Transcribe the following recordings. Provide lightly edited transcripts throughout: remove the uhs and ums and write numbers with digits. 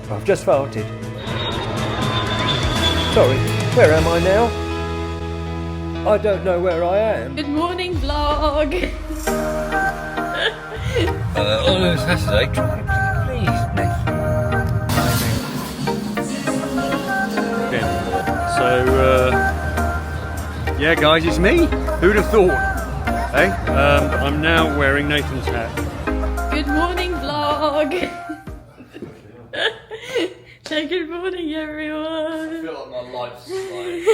I've just farted. Sorry, where am I now? I don't know where I am. Good morning, vlog. On a Saturday, please, Nathan. So, yeah, guys, it's me. Who'd have thought? Hey, I'm now wearing Nathan's hat. Good morning, vlog. Say good morning, everyone. I feel like my life's like...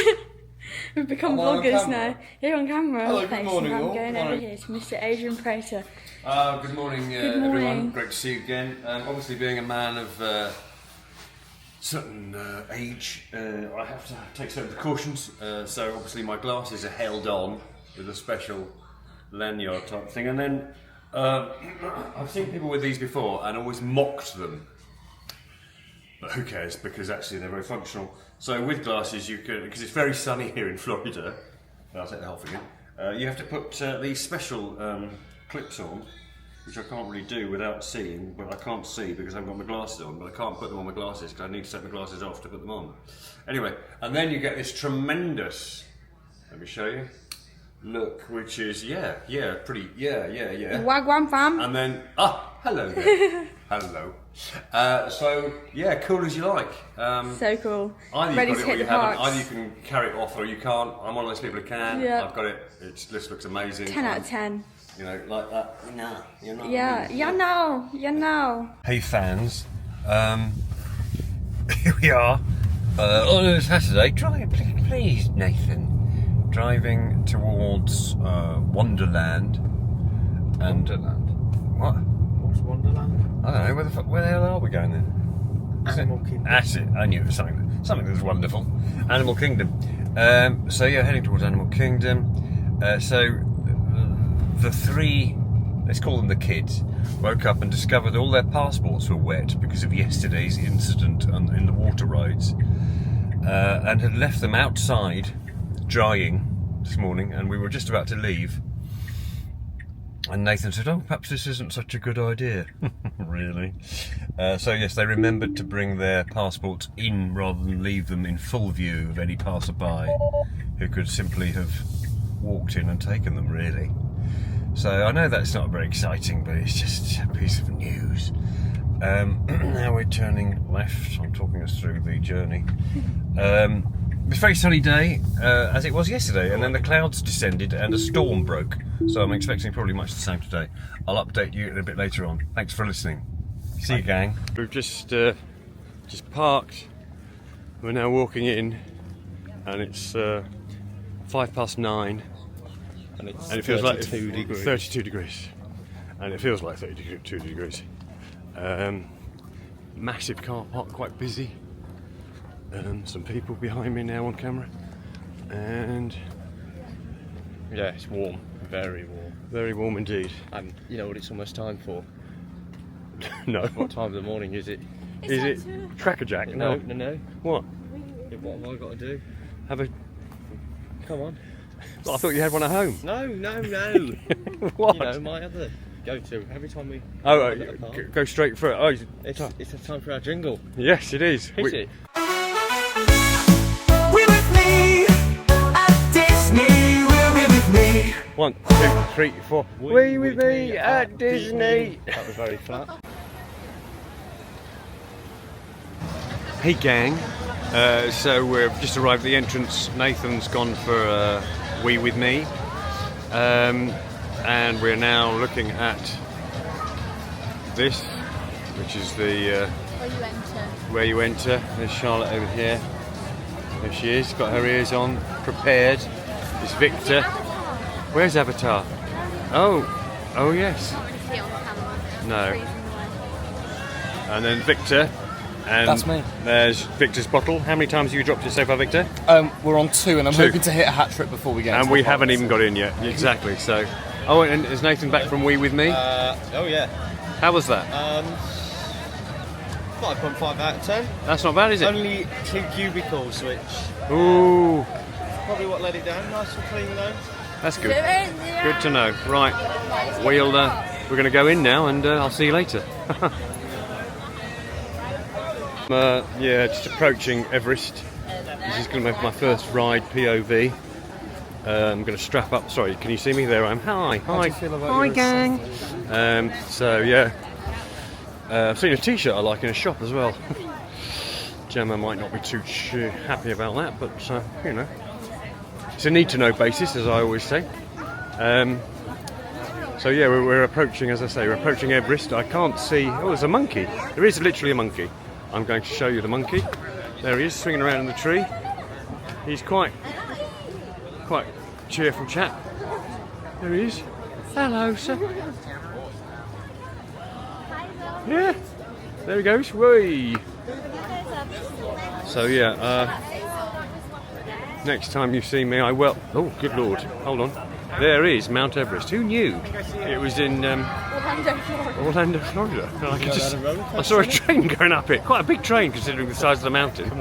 We've become vloggers now. You're on camera. Hello, good Thanks. morning, I'm all. going Good over morning. here to Mr. Adrian Prater. Good morning, Good morning. everyone. Great to see you again. Obviously, being a man of certain age, I have to take certain precautions. So, obviously, my glasses are held on with a special lanyard type thing. And then I've seen people with these before and always mocked them. But who cares? Because actually, they're very functional. So, with glasses, you can, because it's very sunny here in Florida. I'll take the off again. You have to put these special clips on, which I can't really do without seeing, but I can't see because I haven't got my glasses on, but I can't put them on my glasses because I need to take my glasses off to put them on. Anyway, and then you get this tremendous, let me show you, look, which is, pretty, Wagwan fam. And then, hello there, hello. So, yeah, cool as you like. So cool. Either Ready you've to got it or hit you the haven't. parks. Either you can carry it off or you can't. I'm one of those people who can. Yeah. I've got it. This looks amazing. 10 out of 10. You know, like that. No, you're not. Yeah, you know. Hey fans, here we are on a Saturday. Please, Nathan, driving towards Wonderland. What? What's Wonderland? I don't know. Where the hell are we going then? Animal Kingdom. That's it. I knew it was something that was wonderful. Animal Kingdom. So yeah, heading towards Animal Kingdom. The three, let's call them the kids, woke up and discovered all their passports were wet because of yesterday's incident in the water rides, and had left them outside drying this morning, and we were just about to leave. And Nathan said, "Oh, perhaps this isn't such a good idea." Really? So yes, they remembered to bring their passports in rather than leave them in full view of any passerby who could simply have walked in and taken them, really. So I know that's not very exciting, but it's just a piece of news. Now we're turning left. I'm talking us through the journey. It's a very sunny day, as it was yesterday, and then the clouds descended and a storm broke. So I'm expecting probably much the same today. I'll update you a bit later on. Thanks for listening. See you, gang. We've just parked. We're now walking in, and it's 9:05, And and it feels like 32 degrees. 32 degrees, and it feels like 32 degrees. Massive car park, quite busy. Some people behind me now on camera, and Yeah, it's warm. Very warm. very warm indeed. And you know what it's almost time for? No. What time of the morning is it? Is it Cracker Jack? No. What? Yeah, what have I got to do? Have a? Come on. I thought you had one at home. No. What? You know, my other go-to. Every time we Go straight for it. Oh, it's a time for our jingle. yes, it is. Hit it. We're with me at Disney. We'll be with me. 1, 2, 3, 4. We with me at Disney. That was very flat. Hey gang, so we've just arrived at the entrance. Nathan's gone for We With Me, and we're now looking at this, which is the where you enter. There's Charlotte over here. There she is, got her ears on, prepared. It's Victor. Where's Avatar? Oh yes. No. And then Victor. And That's me. There's Victor's bottle. How many times have you dropped it so far, Victor? We're on 2, and I'm 2. hoping to hit a hat trick before we get. And into we the park. haven't even got in yet. Exactly. So, and is Nathan back from We With Me? Oh yeah. How was that? 5.5 out of 10. That's not bad, is it? Only 2 cubicles, which Ooh, probably what let it down. Nice and clean though. that's good. Good to know. Right, we're going to go in now, and I'll see you later. Yeah, just approaching Everest. This is going to be my first ride POV. I'm going to strap up. Sorry, can you see me? There I am. Hi, hi gang. So yeah, I've seen a T-shirt I like in a shop as well. Gemma might not be too happy about that, but you know, it's a need-to-know basis, as I always say. So yeah, we're approaching, as I say, we're approaching Everest. I can't see. Oh, there's a monkey. There is literally a monkey. I'm going to show you the monkey. There he is, swinging around in the tree. He's quite cheerful chap. There he is. Hello, sir. Yeah, there he goes. Whee! So yeah, next time you see me, I will. Oh, good lord! Hold on. There is Mount Everest. Who knew? It was in Orlando, Florida. I saw a train going up it. Quite a big train considering the size of the mountain.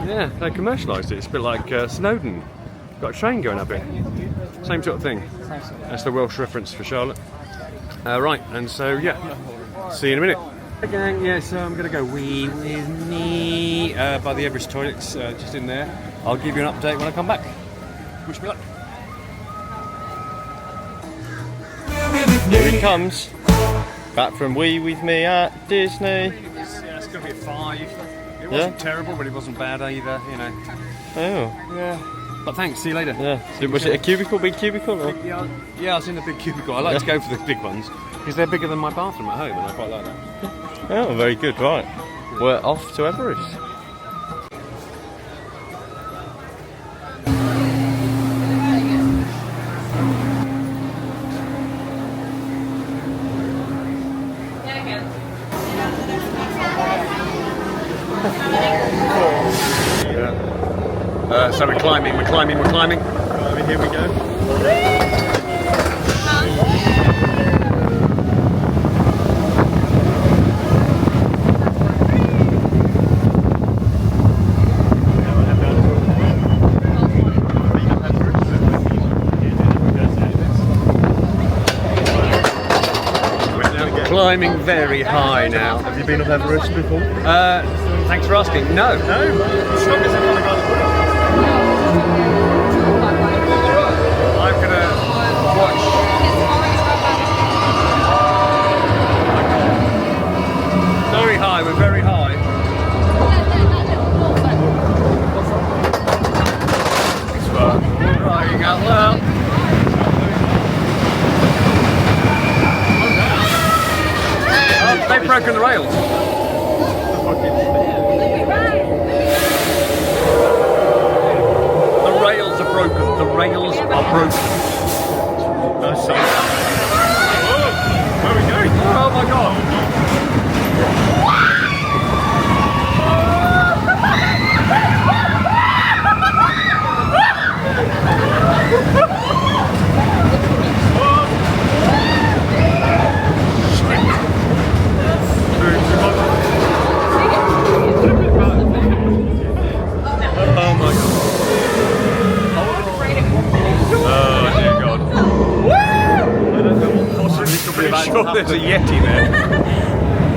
Yeah, they commercialised it. It's a bit like Snowdon. Got a train going up it. Same sort of thing. That's the Welsh reference for Charlotte. Right, and so yeah, see you in a minute. Hey gang, yeah, so I'm going to go wee with me by the Everest toilets, just in there. I'll give you an update when I come back. Wish me luck. Here he comes. Back from Wee with me at Disney. Yeah, it's going to be a 5. It wasn't terrible, but it wasn't bad either, you know. Oh. Yeah. But thanks, see you later. Yeah. So was it a cubicle, big cubicle? Or? Yeah, I was in the big cubicle. I like to go for the big ones because they're bigger than my bathroom at home, and I quite like that. Oh, very good. Right. We're off to Everest. So we're climbing. Here we go. Climbing very high now. Have you been up Everest before? Thanks for asking. No. I'm gonna watch. Very high. We're very high. Thanks for crying out loud. They've broken the rails. The rails are broken. The rails are broken. That's so. Where are we going? Oh my god. Sure there's a Yeti there.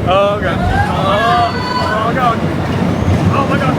Oh god. Oh god. Oh my god.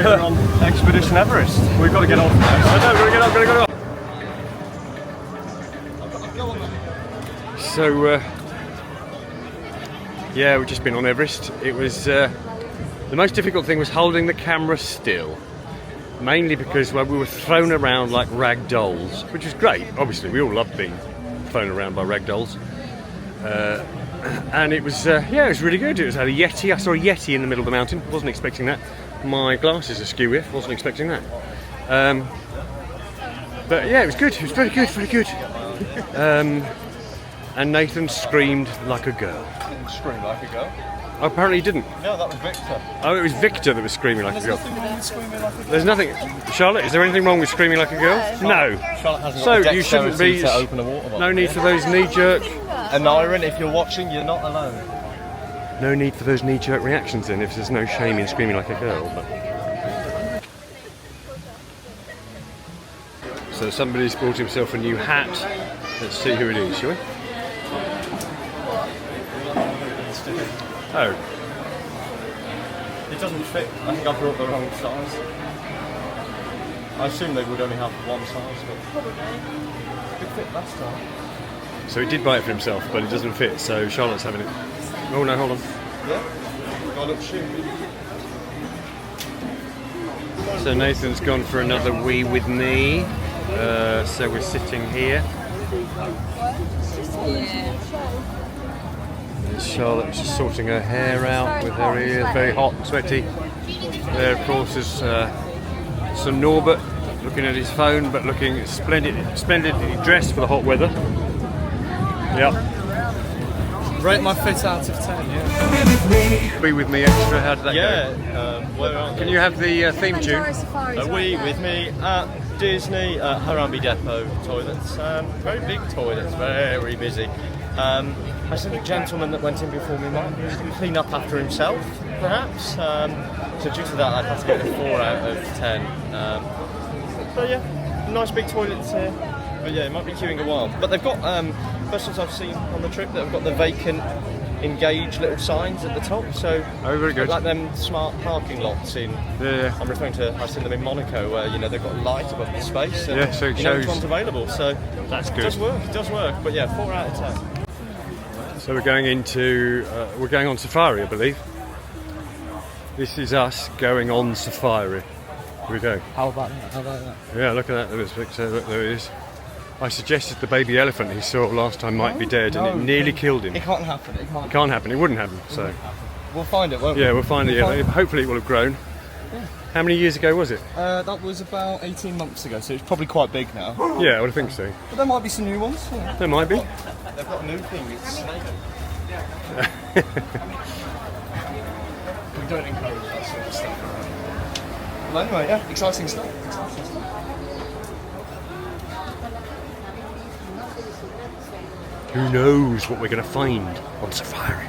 On Expedition Everest. We've got to get off now. I know, gotta get off. So, yeah, we've just been on Everest. It was, the most difficult thing was holding the camera still. Mainly because we were thrown around like rag dolls, which was great. Obviously, we all love being thrown around by rag dolls. And it was, yeah, it was really good. It was had a Yeti. I saw a Yeti in the middle of the mountain. Wasn't expecting that. My glasses are skew with. Wasn't expecting that. But yeah, it was good. It was very good, very good. And Nathan screamed like a girl. Scream like a girl. Apparently he didn't. No, that was Victor. Oh, it was Victor that was screaming like a girl. Nothing wrong with screaming like a girl. There's nothing. Charlotte, is there anything wrong with screaming like a girl? No. Charlotte hasn't So got the you shouldn't dexterity be. to open a water bottle. No need for those knee-jerk. And Iron, if you're watching, you're not alone. No need for those knee-jerk reactions then, if there's no shame in screaming like a girl. But. So somebody's bought himself a new hat. Let's see who it is, shall we? Oh, It doesn't fit. I think I brought the wrong size. I assume they would only have one size, but it fit last time. so he did buy it for himself, but it doesn't fit. So Charlotte's having it. Oh no, hold on. Yeah? Got a little shoe. So Nathan's gone for another wee with me. So we're sitting here. And Charlotte was just sorting her hair out with her ears, very hot and sweaty. There, of course, is Sir Norbert looking at his phone, but looking splendidly dressed for the hot weather. Yep. Rate my fit out of 10, yeah. Be with me extra. How did that Yeah, go? where are Can you have the theme tune? we with me at Disney Harambe Depot toilets. Very big toilets, very busy. I think the gentleman that went in before me might clean up after himself, perhaps. So due to that, I'd have to get a 4 out of 10. But yeah, nice big toilets here. But yeah, it might be queuing a while. But they've got first ones I've seen on the trip that have got the vacant engage little signs at the top. So Oh, very good. like them smart parking lots in. Yeah. I'm referring to, I've seen them in Monaco where, you know, they've got light above the space and Yeah, so it you know which shows- one's available, so That's it good. does work, but yeah, 4 out of 10. So we're going we're going on safari, I believe. This is us going on safari. Here we go. How about that? How about that? Yeah, look at that. There's Victor. Look, there it is. I suggested the baby elephant he saw last time might be dead, and it nearly killed him. It can't happen, it can't. It can't happen. It wouldn't happen. So We'll find it, won't we? yeah, we'll find it. Yeah, hopefully it will have grown. How many years ago was it? That was about 18 months ago, so it's probably quite big now. Yeah, I would think so. But there might be some new ones. Yeah. There might be. They've got a new thing, it's snake. We don't encourage that sort of stuff. Well, anyway, yeah, exciting stuff. Who knows what we're going to find on safari?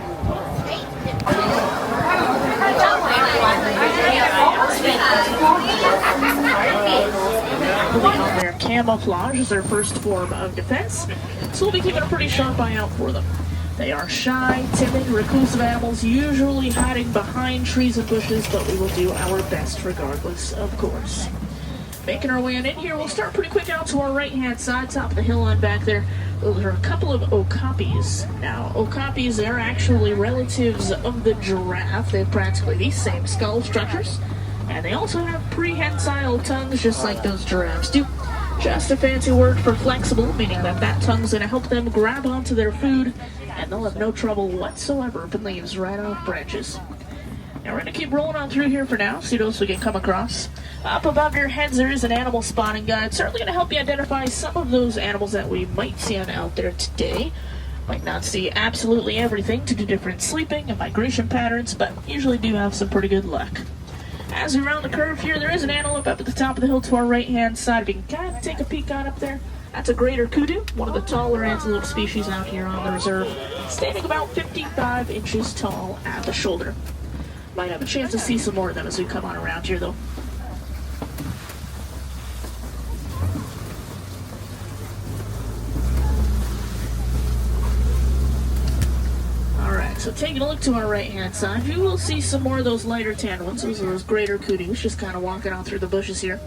Their camouflage is their first form of defense, so we'll be keeping a pretty sharp eye out for them. They are shy, timid, reclusive animals, usually hiding behind trees and bushes, but we will do our best regardless, of course. Making our way on in here, we'll start pretty quick out to our right-hand side, top of the hill on back there. Those are a couple of okapis. Now, okapis, they're actually relatives of the giraffe. They have practically these same skull structures, and they also have prehensile tongues, just like those giraffes do. Just a fancy word for flexible, meaning that that tongue's going to help them grab onto their food, and they'll have no trouble whatsoever if it leaves right off branches. Now we're going to keep rolling on through here for now, see what else we can come across. Up above your heads there is an animal spotting guide, certainly going to help you identify some of those animals that we might see on out there today. Might not see absolutely everything due to different sleeping and migration patterns, but usually do have some pretty good luck. As we round the curve here, there is an antelope up at the top of the hill to our right-hand side. If you can kind of take a peek on up there, that's a greater kudu, one of the taller antelope species out here on the reserve, standing about 55 inches tall at the shoulder. Might have a chance to see some more of them as we come on around here, though. Alright, so taking a look to our right-hand side, you will see some more of those lighter tan ones. Those are those greater kudus, just kind of walking on through the bushes here.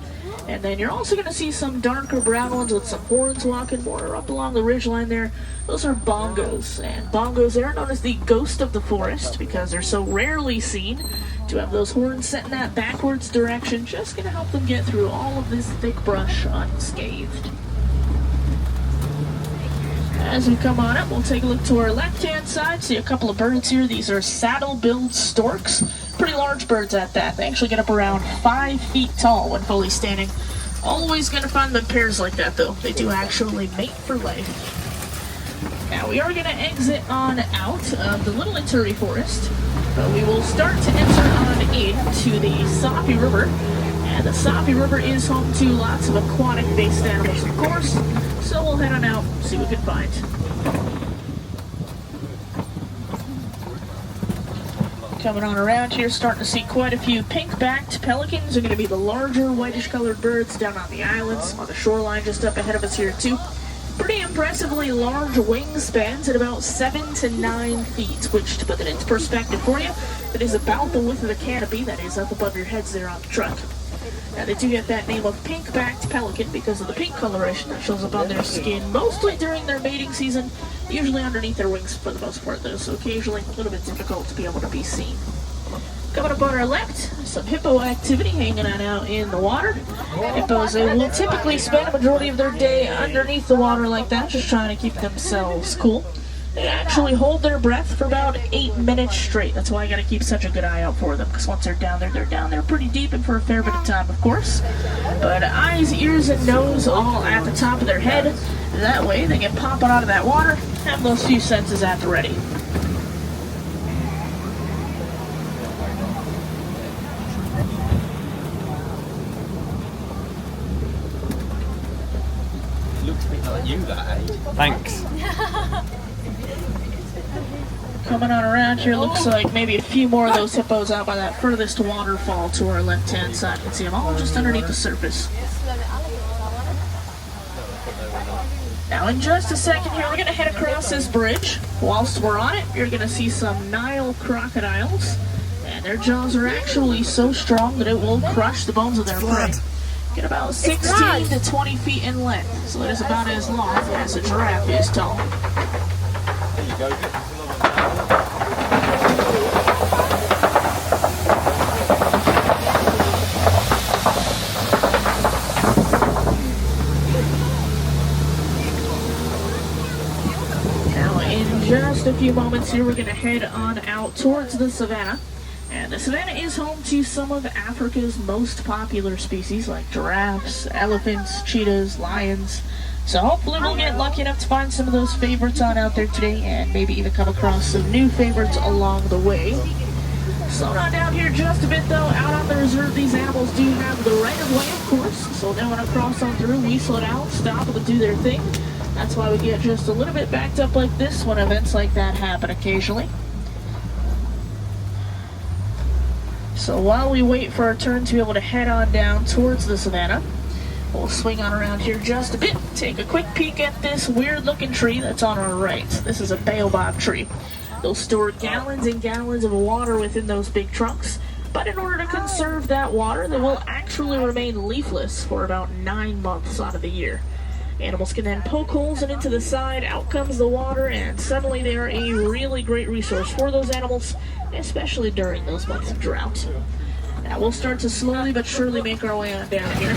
And then you're also going to see some darker brown ones with some horns walking more up along the ridgeline there. Those are bongos, and bongos are known as the ghost of the forest because they're so rarely seen. To have those horns set in that backwards direction, just going to help them get through all of this thick brush unscathed. As we come on up, we'll take a look to our left-hand side. See a couple of birds here. These are saddle-billed storks. Pretty large birds at that. They actually get up around 5 feet tall when fully standing. Always going to find the pairs like that, though. They do actually mate for life. Now, we are going to exit on out of the Little Entry Forest, but we will start to enter on into the Sapi River. And the Sapi River is home to lots of aquatic-based animals, of course, so we'll head on out, see what we can find. Coming on around here, starting to see quite a few pink-backed pelicans. Are going to be the larger whitish-colored birds down on the islands, on the shoreline just up ahead of us here too. Pretty impressively large wingspans at about 7 to 9 feet, which, to put it into perspective for you, that is about the width of the canopy that is up above your heads there on the truck. Now, they do get that name of pink-backed pelican because of the pink coloration that shows up on their skin, mostly during their mating season, usually underneath their wings for the most part, though, so occasionally a little bit difficult to be able to be seen. Coming up on our left, some hippo activity hanging on out in the water. Hippos will typically spend a majority of their day underneath the water like that, just trying to keep themselves cool. They actually hold their breath for about 8 minutes straight. That's why I gotta keep such a good eye out for them, because once they're down there pretty deep and for a fair bit of time, of course. But eyes, ears, and nose all at the top of their head. That way they can pop it out of that water, have those few senses at the ready. Looks a bit like you, that age. Thanks. Coming on around here, looks like maybe a few more of those hippos out by that furthest waterfall to our left-hand side. You can see them all just underneath the surface. Now, in just a second here, we're going to head across this bridge. Whilst we're on it, you're going to see some Nile crocodiles. And their jaws are actually so strong that it will crush the bones of their prey. Get about 16 to 20 feet in length, so it is about as long as a giraffe is tall. There you go. Now, in just a few moments here, we're going to head on out towards the savannah. And the savannah is home to some of Africa's most popular species, like giraffes, elephants, cheetahs, lions. So hopefully we'll get lucky enough to find some of those favorites on out there today, and maybe even come across some new favorites along the way. Slowing on down here just a bit though, out on the reserve, these animals do have the right of way, of course, so they want to cross on through, we slow down, stop, and do their thing. That's why we get just a little bit backed up like this when events like that happen occasionally. So while we wait for our turn to be able to head on down towards the savannah, we'll swing on around here just a bit, take a quick peek at this weird looking tree that's on our right. This is a baobab tree. They'll store gallons and gallons of water within those big trunks, but in order to conserve that water, they will actually remain leafless for about 9 months out of the year. Animals can then poke holes and into the side, out comes the water, and suddenly they are a really great resource for those animals, especially during those months of drought. Now we'll start to slowly but surely make our way on down here.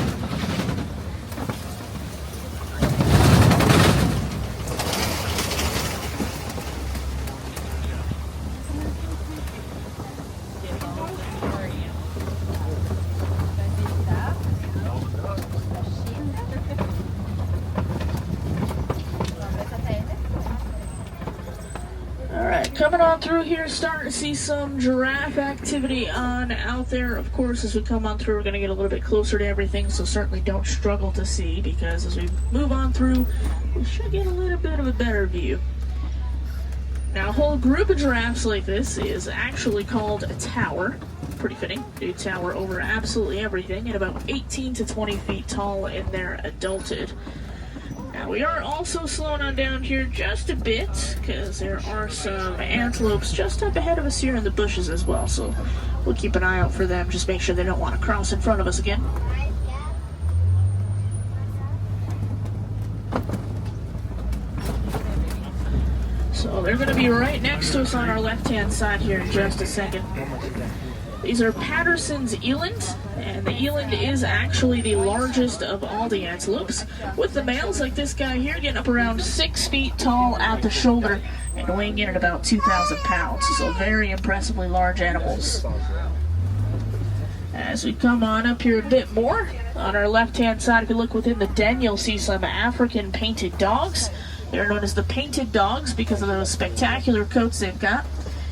Coming on through here, starting to see some giraffe activity on out there. Of course, as we come on through, we're going to get a little bit closer to everything, so certainly don't struggle to see, because as we move on through, we should get a little bit of a better view. Now, a whole group of giraffes like this is actually called a tower. Pretty fitting. They tower over absolutely everything, and about 18 to 20 feet tall in their adulthood. Now, we are also slowing on down here just a bit, because there are some antelopes just up ahead of us here in the bushes as well, so we'll keep an eye out for them, just make sure they don't want to cross in front of us again. So they're going to be right next to us on our left-hand side here in just a second. These are Patterson's eland, and the eland is actually the largest of all the antelopes, with the males like this guy here getting up around 6 feet tall at the shoulder and weighing in at about 2,000 pounds, so very impressively large animals. As we come on up here a bit more, on our left-hand side, if you look within the den, you'll see some African painted dogs. They're known as the painted dogs because of those spectacular coats they've got.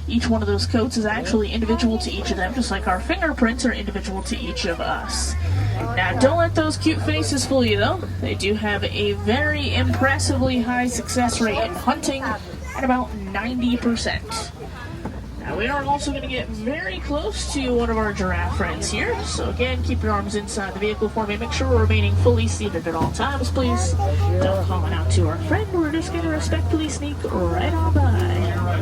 Each one of those coats is actually individual to each of them, just like our fingerprints are individual to each of us. Now, don't let those cute faces fool you, though. They do have a very impressively high success rate in hunting at about 90%. Now, we are also going to get very close to one of our giraffe friends here. So again, keep your arms inside the vehicle for me. Make sure we're remaining fully seated at all times, please. Don't call it out to our friend. We're just going to respectfully sneak right on by.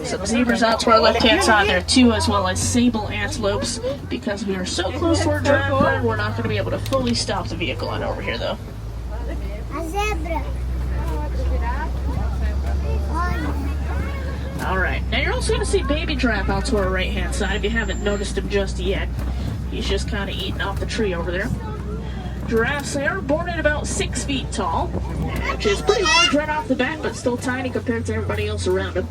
Some zebras out to our left-hand side there too, as well as sable antelopes. Because we are so close to our giraffe friend, we're not going to be able to fully stop the vehicle on over here, though. A zebra. Alright, now you're also going to see baby giraffe out to our right-hand side if you haven't noticed him just yet. He's just kind of eating off the tree over there. Giraffes, they are born at about 6 feet tall, which is pretty large right off the bat, but still tiny compared to everybody else around them.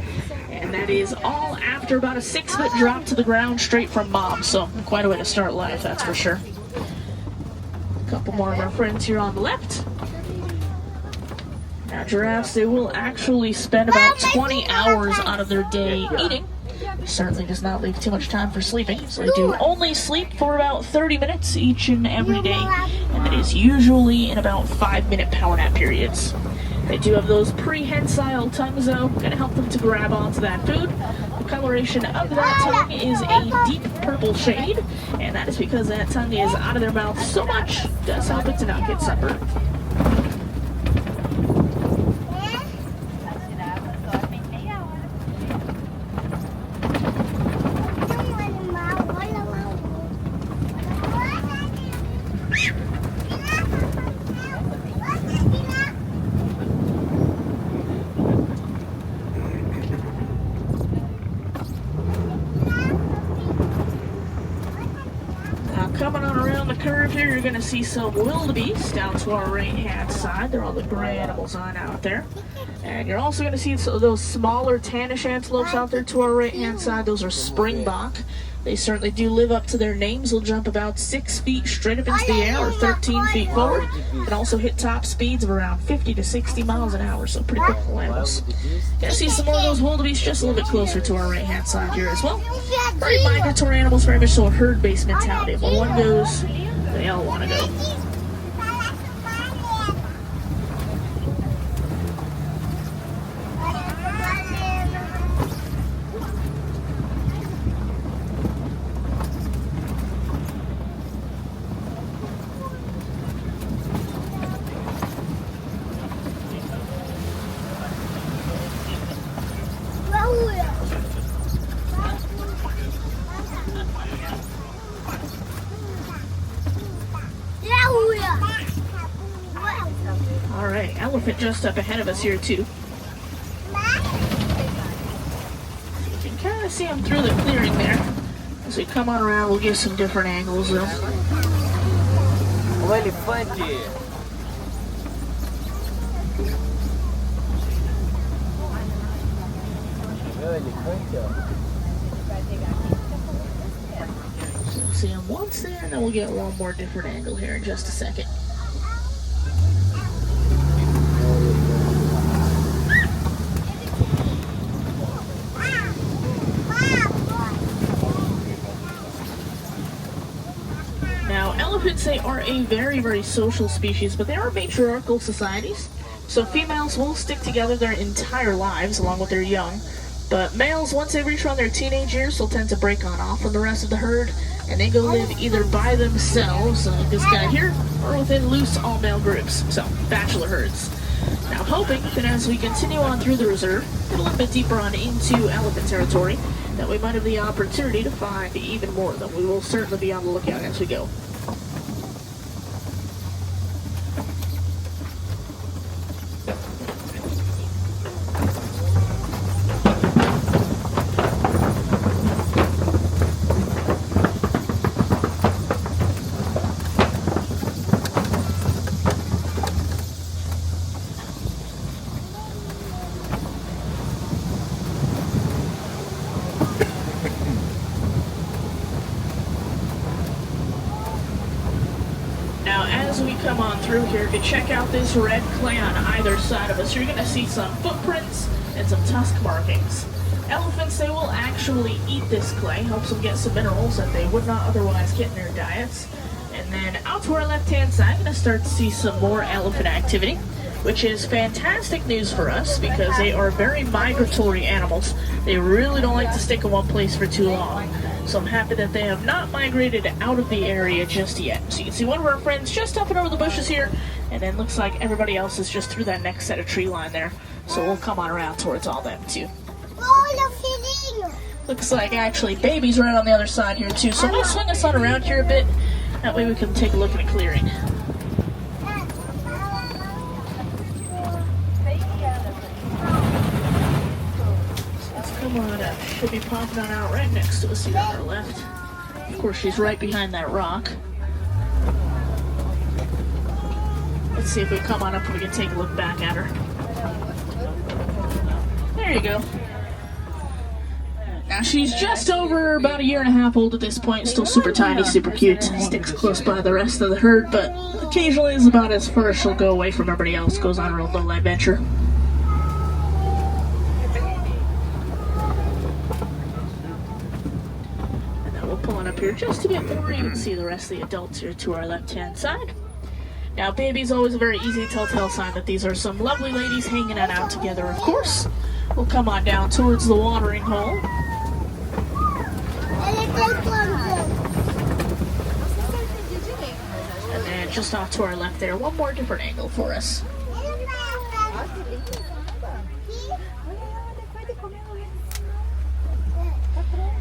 And that is all after about a 6-foot drop to the ground straight from mom, so quite a way to start life, that's for sure. A couple more of our friends here on the left. Now, giraffes, they will actually spend about 20 hours out of their day eating. Certainly does not leave too much time for sleeping, so they do only sleep for about 30 minutes each and every day, and it is usually in about 5-minute power nap periods. They do have those prehensile tongues, though, going to help them to grab onto that food. The coloration of that tongue is a deep purple shade, and that is because that tongue is out of their mouth so much, it does help it to not get sunburned. Coming on around the curve here, you're going to see some wildebeest down to our right-hand side. They're all the gray animals on out there. And you're also going to see those smaller tannish antelopes out there to our right-hand side. Those are springbok. They certainly do live up to their names. They'll jump about 6 feet straight up into the air or 13 feet forward. And also hit top speeds of around 50 to 60 miles an hour, so pretty quick little animals. Gonna see some more of those wildebeest just a little bit closer to our right-hand side here as well. Very migratory animals, very much so a herd-based mentality. When one goes, they all want to go. Alright, elephant just up ahead of us here too. You can kind of see him through the clearing there. As we come on around, we'll get some different angles though. So we'll see him once there, and then we'll get one more different angle here in just a second. Now, elephants, they are a very, very social species, but they are matriarchal societies. So females will stick together their entire lives along with their young. But males, once they reach around their teenage years, will tend to break on off from the rest of the herd, and they go live either by themselves, like this guy here, or within loose all-male groups, so bachelor herds. Now, hoping that as we continue on through the reserve, get a little bit deeper on into elephant territory, that we might have the opportunity to find even more of them. We will certainly be on the lookout as we go. Now, as we come on through here, to check out this red clay on either side of us, you're going to see some footprints and some tusk markings. Elephants, they will actually eat this clay, helps them get some minerals that they would not otherwise get in their diets. And then out to our left-hand side, I'm going to start to see some more elephant activity, which is fantastic news for us because they are very migratory animals. They really don't like to stick in one place for too long. So I'm happy that they have not migrated out of the area just yet. So you can see one of our friends just up and over the bushes here, and then looks like everybody else is just through that next set of tree line there. So we'll come on around towards all them too. Looks like actually baby's right on the other side here too. So we'll swing us on around here a bit. That way we can take a look at a clearing. Come on up. Should be popping on out right next to us here on our left. Of course, she's right behind that rock. Let's see if we come on up and we can take a look back at her. There you go. Now, she's just over about 1.5 years old at this point. Still super tiny, super cute. Sticks close by the rest of the herd, but occasionally is about as far as she'll go away from everybody else. Goes on her own little adventure. Pulling up here just a bit more, you can see the rest of the adults here to our left-hand side. Now, baby's always a very easy telltale sign that these are some lovely ladies hanging out together, of course. We'll come on down towards the watering hole. And then just off to our left there, one more different angle for us.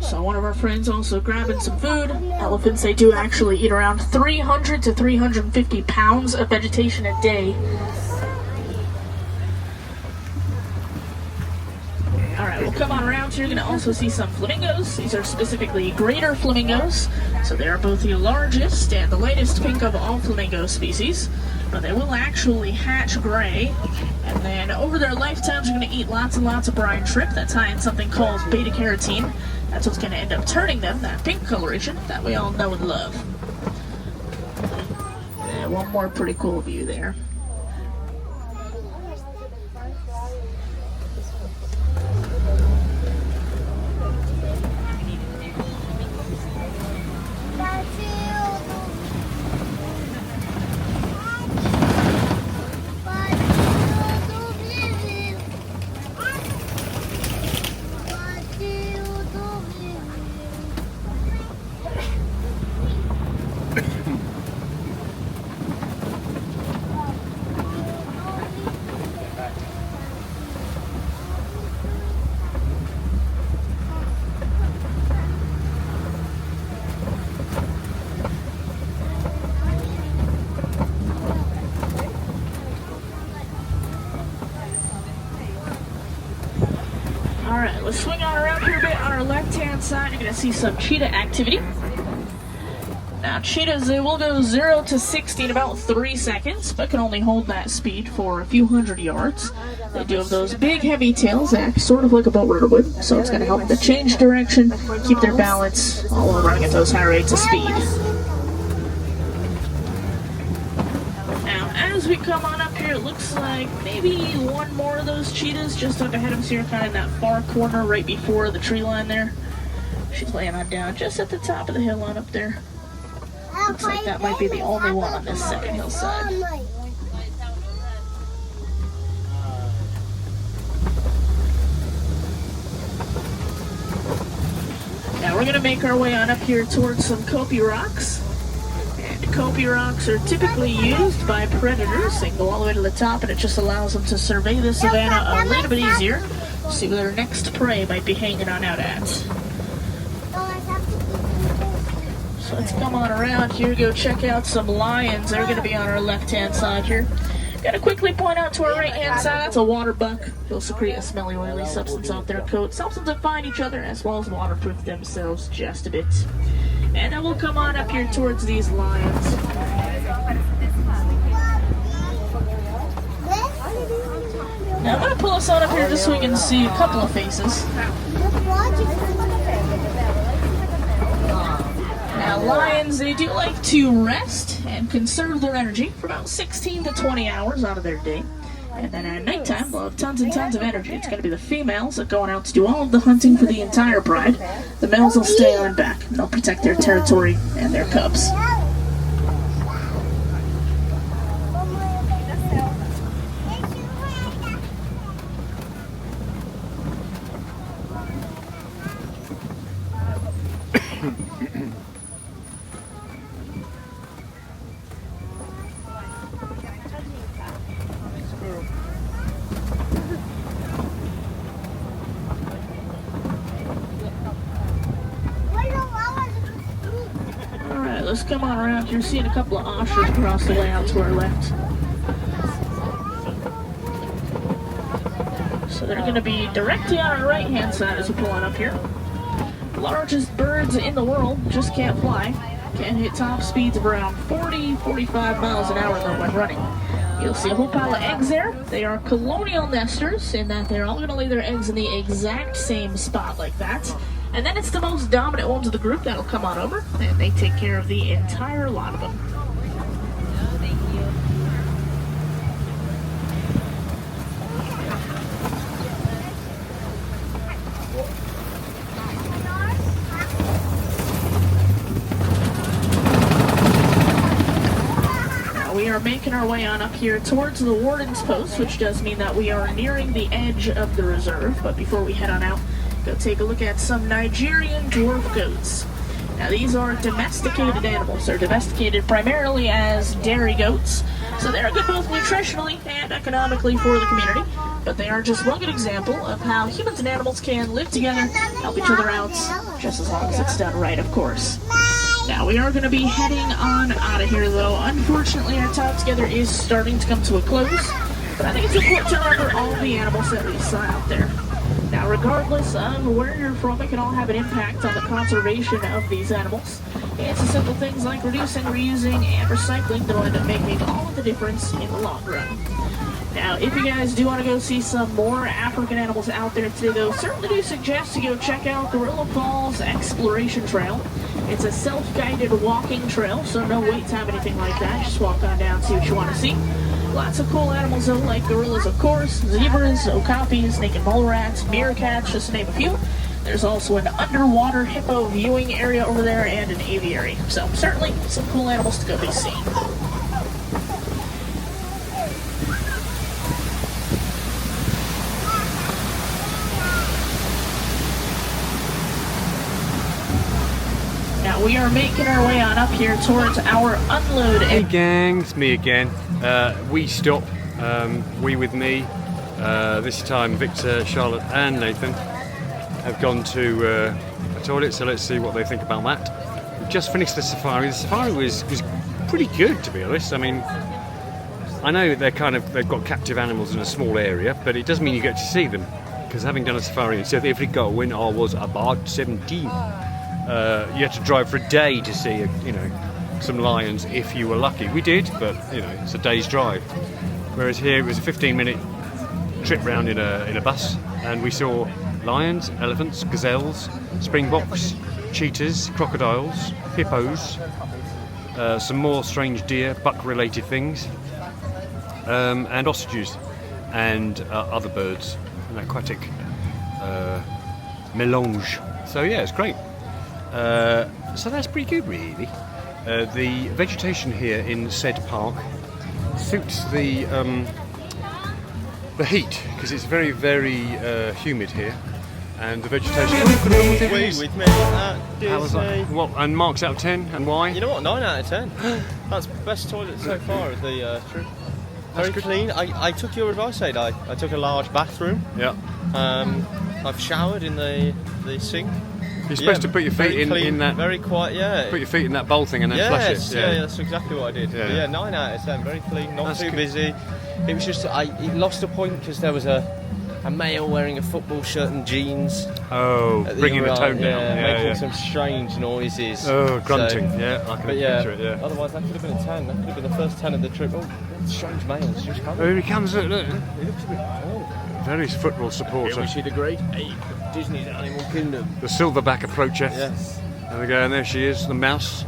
So one of our friends also grabbing some food. Elephants, they do actually eat around 300 to 350 pounds of vegetation a day. Alright, we'll come on around here. You're going to also see some flamingos. These are specifically greater flamingos. So they are both the largest and the lightest pink of all flamingo species. But they will actually hatch gray. And then over their lifetimes, you're going to eat lots and lots of brine shrimp. That's high in something called beta-carotene. That's what's going to end up turning them that pink coloration that we all know and love. And one more pretty cool view there. Alright, let's swing on around here a bit. On our left-hand side, you're going to see some cheetah activity. Now, cheetahs, they will go 0 to 60 in about 3 seconds, but can only hold that speed for a few hundred yards. They do have those big, heavy tails that act sort of like a boat rotor would, so it's going to help them to change direction, keep their balance, all while running at those high rates of speed. Now, as we come on up here, it looks like maybe one more of those cheetahs just up ahead of us here, kind of in that far corner right before the tree line there. She's laying on down just at the top of the hill line up there. Looks like that might be the only one on this second hillside. Now we're going to make our way on up here towards some Kopi rocks. And Kopi rocks are typically used by predators. They go all the way to the top and it just allows them to survey the savanna a little bit easier. See where their next prey might be hanging on out at. So let's come on around here, go check out some lions. They're going to be on our left-hand side here. Got to quickly point out to our right-hand side, that's a water buck. They'll secrete a smelly, oily substance off their coats. Helps them to find each other as well as waterproof themselves just a bit. And then we'll come on up here towards these lions. Now I'm going to pull us on up here just so we can see a couple of faces. Now lions, they do like to rest and conserve their energy for about 16 to 20 hours out of their day. And then at nighttime, they'll have tons and tons of energy. It's going to be the females that are going out to do all of the hunting for the entire pride. The males will stay on back, and they'll protect their territory and their cubs. Alright, let's come on around. You're seeing a couple of oshers across the way out to our left. So they're going to be directly on our right-hand side as we pull on up here. Largest birds in the world, just can't fly. Can hit top speeds of around 40-45 miles an hour though when running. You'll see a whole pile of eggs there. They are colonial nesters in that they're all going to lay their eggs in the exact same spot like that. And then it's the most dominant ones of the group that'll come on over, and they take care of the entire lot of them. We are making our way on up here towards the warden's post, which does mean that we are nearing the edge of the reserve. But before we head on out, go take a look at some Nigerian dwarf goats. Now these are domesticated animals. They're domesticated primarily as dairy goats, so they're good both nutritionally and economically for the community. But they are just one good example of how humans and animals can live together, help each other out, just as long as it's done right, of course. Now, we are going to be heading on out of here, though. Unfortunately, our time together is starting to come to a close, but I think it's important to remember all the animals that we saw out there. Now, regardless of where you're from, it can all have an impact on the conservation of these animals. It's the simple things like reducing, reusing, and recycling that will end up making all of the difference in the long run. Now, if you guys do want to go see some more African animals out there today, though, certainly do suggest to go check out Gorilla Falls Exploration Trail. It's a self-guided walking trail, so no wait time, anything like that. Just walk on down, see what you want to see. Lots of cool animals, though, like gorillas, of course, zebras, okapis, naked mole rats, meerkats, just to name a few. There's also an underwater hippo viewing area over there and an aviary. So, certainly, some cool animals to go be seen. We are making our way on up here towards our unload. Hey gang, it's me again. We stop, we with me. This time Victor, Charlotte and Nathan have gone to a toilet, so let's see what they think about that. We've just finished the safari. The safari was pretty good, to be honest. I mean, I know they've got captive animals in a small area, but it doesn't mean you get to see them. Because having done a safari in South Africa when I was about 17, you had to drive for a day to see, some lions if you were lucky. We did, but it's a day's drive. Whereas here it was a 15-minute trip round in a bus, and we saw lions, elephants, gazelles, springboks, cheetahs, crocodiles, hippos, some more strange deer, buck-related things, and ostriches, and other birds, an aquatic melange. So yeah, it's great. So that's pretty good, really. The vegetation here in said park suits the heat, because it's very, very humid here, and the vegetation. With me at Disney. How was that? What? And marks out of 10, and why? You know what? 9 out of 10. That's the best toilet so far of the trip. Very clean. I took your advice, Aid. I took a large bathroom. Yeah. I've showered in the sink. You're supposed to put your feet in that. Very quiet, yeah. Put your feet in that bowl thing and then flush it. Yeah, that's exactly what I did. Yeah. But yeah, 9 out of 10. Very clean, not That's too good. busy. It was just it lost a point because there was a male wearing a football shirt and jeans. Oh, bringing the tone down. Yeah, making some strange noises. Oh, grunting. So, yeah, I can picture it. Yeah. Otherwise, that could have been a 10. That could have been the first 10 of the trip. Oh, strange males just coming. Oh, here he comes. Look. He looks a bit old. Very football supporter. Here we see the great ape of Disney's Animal Kingdom. The silverback approacher. Yes. There we go, and there she is, the mouse.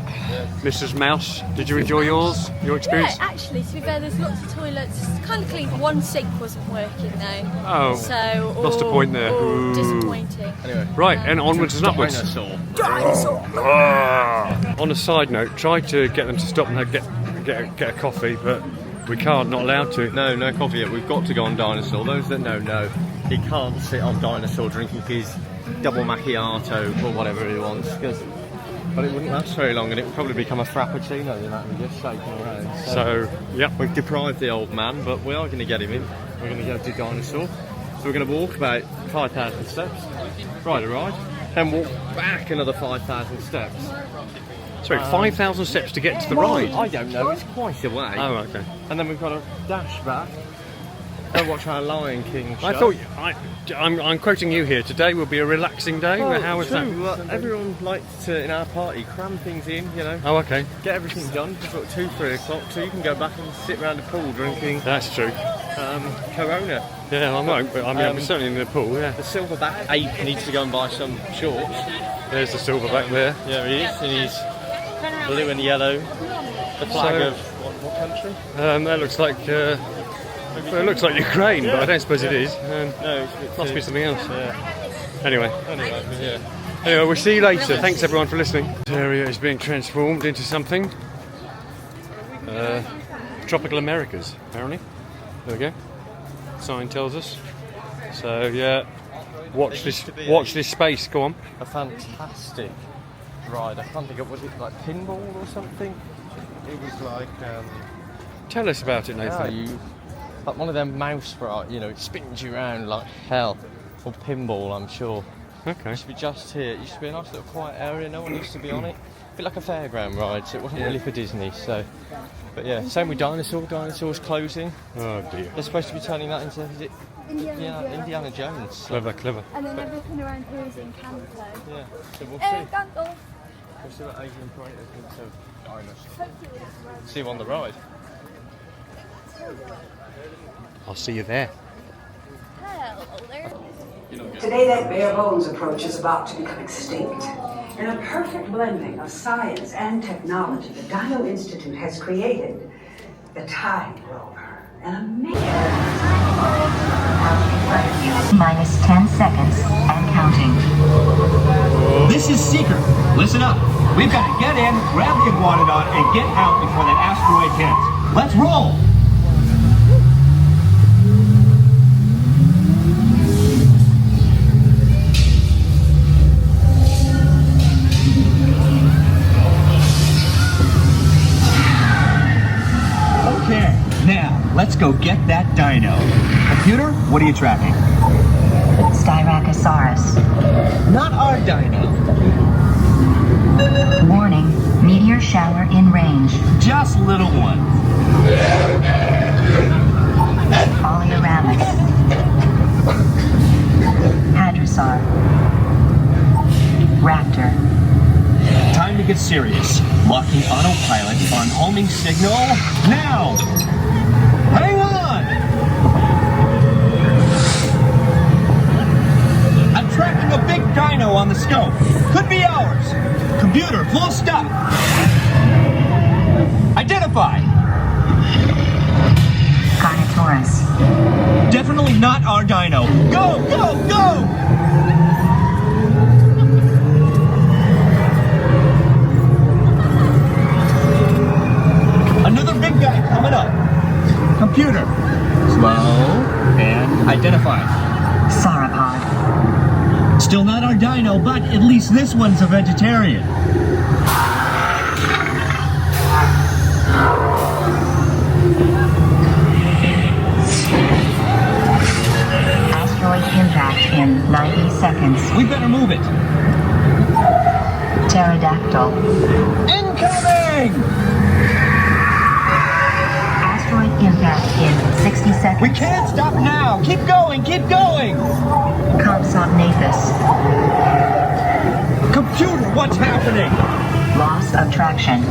Mrs. Mouse. Did you enjoy yours? Your experience? Yeah, actually, to be fair, there's lots of toilets. It's kind of clean. One sink wasn't working though. Oh, so lost a point there. Ooh. Disappointing. Anyway, right, and onwards and upwards. Dinosaur. On a side note, tried to get them to stop and get a coffee, but we can't, not allowed to. No coffee yet. We've got to go on Dinosaur. Those that know, he can't sit on Dinosaur drinking his double macchiato or whatever he wants, but it wouldn't last very long and it would probably become a frappuccino, you know, and just shaking around. So, yep. We've deprived the old man, but we are going to get him in. We're going to go to Dinosaur. So we're going to walk about 5,000 steps, ride a ride, then walk back another 5,000 steps. Sorry, 5,000 steps to get to the ride? I don't know, it's quite a way. Oh, okay. And then we've got to dash back, go watch our Lion King show. I thought, I'm quoting you here, today will be a relaxing day. Oh, How was true. that? Well, everyone likes to, in our party, cram things in, you know. Oh, okay. Get everything done. We've got 2, 3 o'clock, so you can go back and sit around the pool drinking. That's true. Corona. Yeah, I won't, but I mean, I'm certainly in the pool, yeah. The silverback ape needs to go and buy some shorts. There's the silverback there. Yeah, he is, and he's blue and yellow. The flag of what country? That looks like, well, it looks like Ukraine, but I don't suppose it is. No, it must be something else. Yeah. Anyway, we'll see you later. Thanks everyone for listening. This area is being transformed into something. Tropical Americas, apparently. There we go. Sign tells us. So yeah, watch this space. Go on. A fantastic ride. I can't think of, was it like pinball or something? It was like. Tell us about it, Nathan. Like one of them mouse rides, you know, it spins you around like hell. Or pinball, I'm sure. Okay. It used to be just here. It used to be a nice little quiet area. No one used to be on it. A bit like a fairground ride, so it wasn't really for Disney. So, but yeah, same with Dinosaur. Dinosaur's closing. Oh dear. They're supposed to be turning that into Indiana Jones. So. Clever. And then everything around here is in Canada. Yeah, so we'll see. Canada. We'll see what Asian Parade thinks of dinosaurs. See you on the ride. I'll see you there. Today, that bare bones approach is about to become extinct. In a perfect blending of science and technology, the Dino Institute has created the Time Rover, an amazing... Minus 10 seconds and counting. This is Seeker. Listen up. We've got to get in, grab the iguanodon, and get out before that asteroid hits. Let's roll! Let's go get that dino. Computer, what are you tracking? Styracosaurus. Not our dino. Warning, meteor shower in range. Just little one. Polyaramus. Hadrosaur. Raptor. Time to get serious. Locking autopilot on homing signal now. Hang on! I'm tracking a big dino on the scope. Could be ours. Computer, full stop. Identify. Carnotaurus. Definitely not our dino. Go, go, go! Another big guy coming up. Computer, slow, and identify. Sauropod. Still not our dino, but at least this one's a vegetarian. Asteroid impact in 90 seconds. We better move it. Pterodactyl. Incoming! Impact in 60 seconds. We can't stop now. Keep going, keep going. Compsognathus. Computer, what's happening? Loss of traction.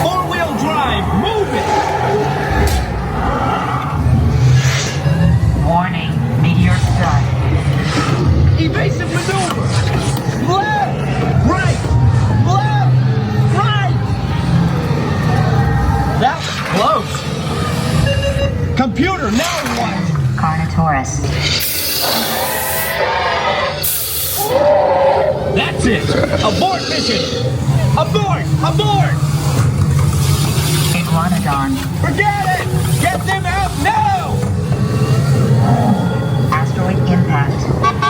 Four-wheel drive, move it. Warning, meteor strike. Evasive maneuver. computer, now what? Carnotaurus. That's it! Abort mission! Abort! Abort! Iguanodon. Forget it! Get them out now! Asteroid impact.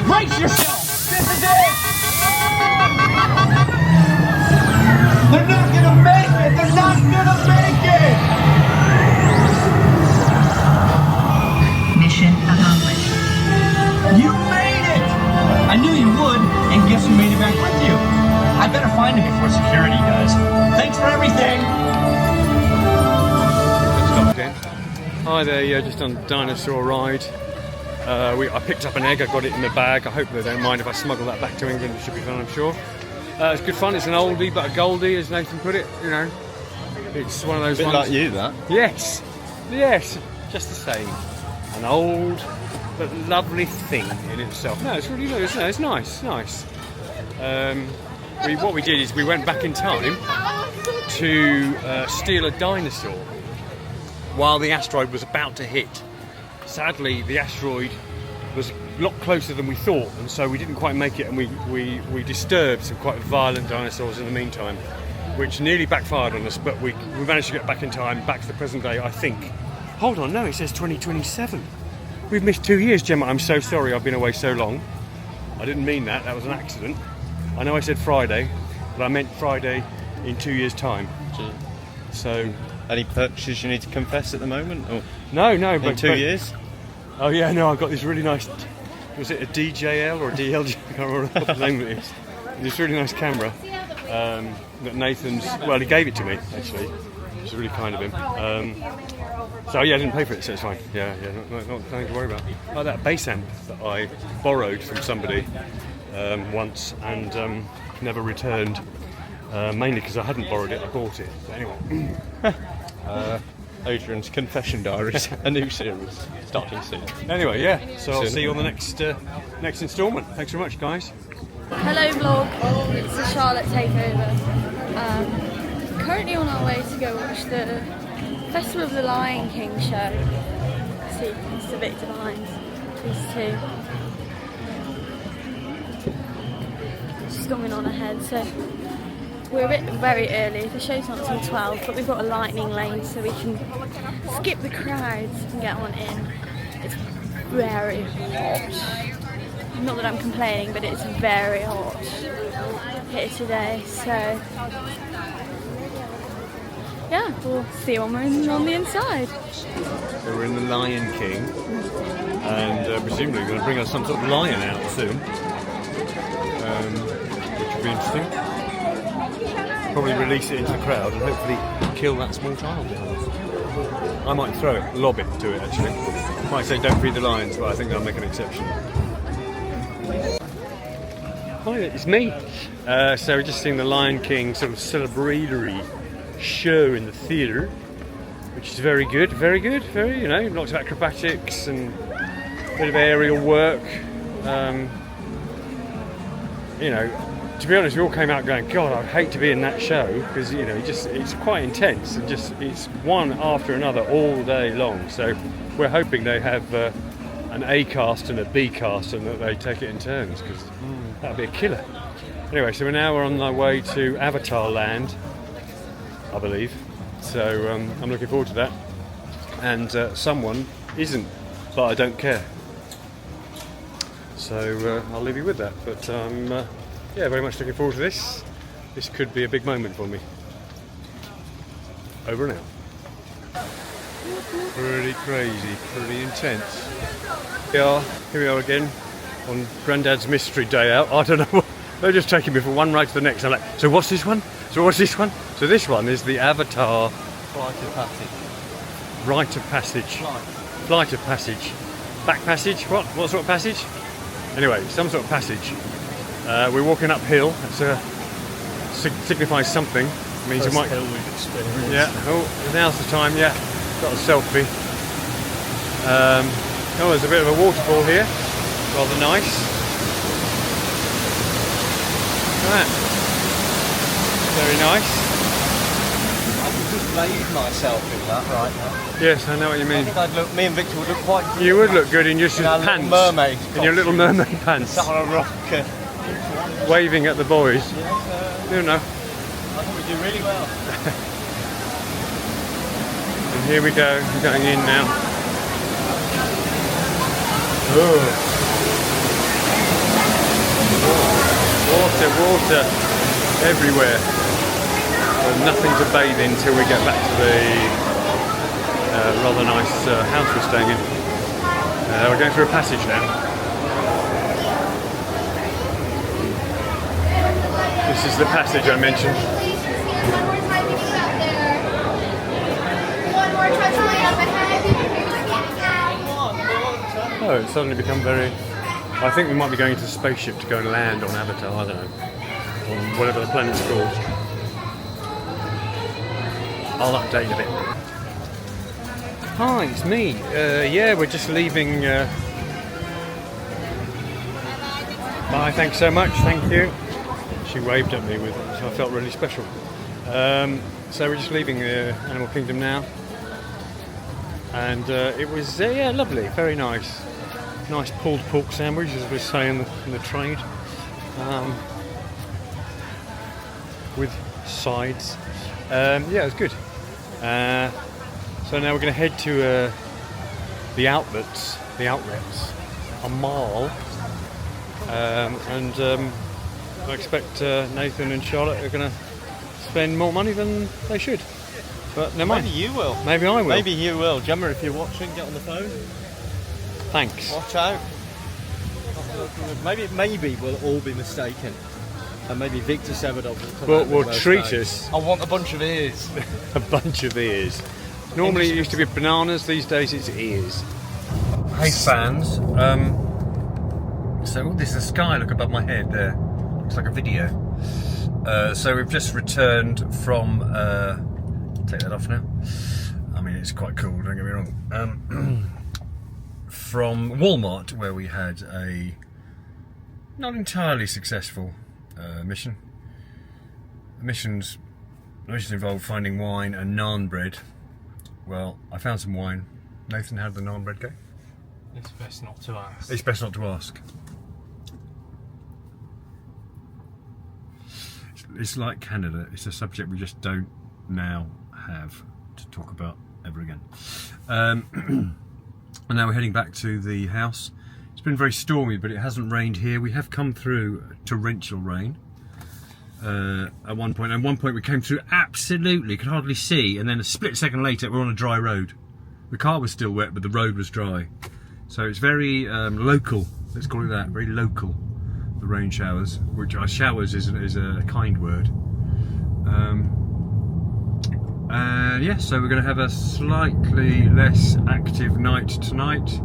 Brace yourself! This is it! They're not gonna make it! They're not gonna make it! Mission accomplished. You made it! I knew you would, and guess who made it back with you? I better find him before security does. Thanks for everything! Let's stop again. Hi there, yeah, just on dinosaur ride. I picked up an egg, I got it in the bag. I hope they don't mind if I smuggle that back to England. It should be fun, I'm sure. It's good fun. It's an oldie but a goldie, as Nathan put it. You know, it's one of those Bit ones. like you, that. Yes, yes, just the same. An old but lovely thing in itself. No, it's really nice. No, it's nice, nice. What we did is we went back in time to steal a dinosaur while the asteroid was about to hit. Sadly, the asteroid was a lot closer than we thought, and so we didn't quite make it, and we disturbed some quite violent dinosaurs in the meantime, which nearly backfired on us, but we managed to get back in time, back to the present day, I think. Hold on, no, it says 2027. We've missed 2 years, Gemma. I'm so sorry I've been away so long. I didn't mean that, that was an accident. I know I said Friday, but I meant Friday in 2 years' time. So... Any purchases you need to confess at the moment? Or no, but... In 2 years? Oh yeah, no, I've got this really nice... Was it a DJL or a DLG? I can't remember what the name of it is. This really nice camera that Nathan's... Well, he gave it to me, actually. Which is really kind of him. So yeah, I didn't pay for it, so it's fine. Yeah, nothing to worry about. Oh, that bass amp that I borrowed from somebody once and never returned. Mainly because I hadn't borrowed it, I bought it. But anyway. Adrian's Confession Diaries, a new series starting soon. Anyway, yeah, so I'll see you on the next instalment. Thanks very much, guys. Hello vlog, it's the Charlotte Takeover. Currently on our way to go watch the Festival of the Lion King show. See, Mr. Victor behind these two. Storming on ahead, so we're a bit very early. The show's not until 12, but we've got a lightning lane so we can skip the crowds and get on in. It's very hot. Not that I'm complaining, but it's very hot here today, so yeah, we'll see when we're on the inside. So we're in the Lion King, and presumably going to bring us some sort of lion out soon, which will be interesting. Probably release it into the crowd and hopefully kill that small child behind us. I might throw it, lob it to it actually. I might say don't feed the lions, but I think I'll make an exception. Hi, it's me. So we're just seeing the Lion King sort of celebratory show in the theatre, which is very good, very, you know, lots of acrobatics and a bit of aerial work. You know, to be honest, we all came out going, God, I'd hate to be in that show, because, you know, it's quite intense, and it's one after another all day long. So we're hoping they have an A cast and a B cast, and that they take it in turns, because that'd be a killer. Anyway, so we're on our way to Avatar Land, I believe. So I'm looking forward to that. And someone isn't, but I don't care. So I'll leave you with that. But yeah, very much looking forward to this. This could be a big moment for me. Over and out. Pretty crazy, pretty intense. Here we are again on Grandad's mystery day out. I don't know what, they're just taking me from one ride to the next. I'm like, so what's this one? So what's this one? So this one is the Avatar Flight of Passage. Rite of Passage. Flight of Passage. Back passage? What sort of passage? Anyway, some sort of passage. We're walking uphill. That signifies something. It means we might. Hill we've experienced. Yeah. Oh, now's the time. Yeah. Got a selfie. Oh, there's a bit of a waterfall here. Rather nice. Right. Very nice. bathe myself in that right now. Yes, I know what you I mean. think me and Victor would look quite good. You would look good in just in your our pants. little mermaid. In your little mermaid pants. Sat on a rock. Waving at the boys. Yes, You know. I think we do really well. And here we go, we're going in now. Oh. Water everywhere. Well, nothing to bathe in until we get back to the rather nice house we're staying in. We're going through a passage now. This is the passage I mentioned. Oh, it's suddenly become very... I think we might be going into the spaceship to go and land on Avatar, I don't know. On whatever the planet's called. I'll update a bit. Hi, it's me. Yeah, we're just leaving... Bye, thanks so much, thank you. She waved at me with it, so I felt really special. So we're just leaving the Animal Kingdom now. And it was, yeah, lovely, very nice. Nice pulled pork sandwich, as we say in the trade. With sides. Yeah, it was good. So now we're going to head to the outlets, a mall. And I expect Nathan and Charlotte are going to spend more money than they should. But never mind. Maybe you will. Maybe I will. Maybe you will. Gemma, if you're watching, get on the phone. Thanks. Watch out. Maybe we'll all be mistaken. And maybe Victor Severdov will treat us. I want a bunch of ears. A bunch of ears. Normally it used to be bananas, these days it's ears. Hey fans, so there's a sky look above my head there. Looks like a video. So we've just returned from, take that off now. I mean, it's quite cool, don't get me wrong. From Walmart, where we had a not entirely successful mission. The mission involved finding wine and naan bread. Well, I found some wine. Nathan, how did the naan bread go? It's best not to ask. It's best not to ask. It's like Canada. It's a subject we just don't now have to talk about ever again. And now we're heading back to the house. It's been very stormy, but it hasn't rained here. We have come through torrential rain at one point. At one point we came through absolutely, could hardly see, and then a split second later we're on a dry road. The car was still wet, but the road was dry. So it's very local, let's call it that, very local, the rain showers, which showers is a kind word. And yeah, so we're going to have a slightly less active night tonight.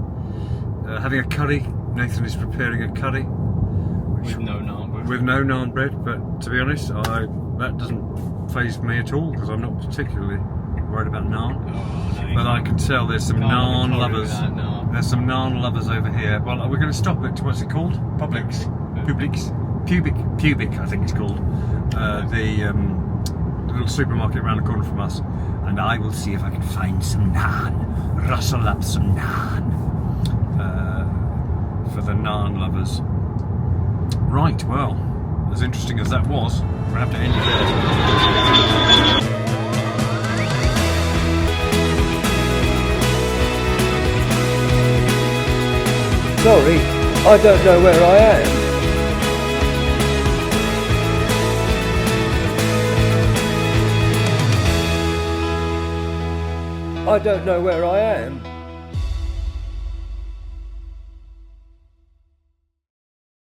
Having a curry. Nathan is preparing a curry. With no naan bread. With no naan bread, but to be honest, that doesn't faze me at all, because I'm not particularly worried about naan. Oh, no, but I can tell there's some naan lovers. There's some naan lovers over here. Well, we're going to stop at, what's it called? Publix, I think it's called. The little supermarket around the corner from us, and I will see if I can find some naan, rustle up some naan for the naan lovers. Right, well, as interesting as that was, we'll have to end it there. Sorry, I don't know where I am. I don't know where I am.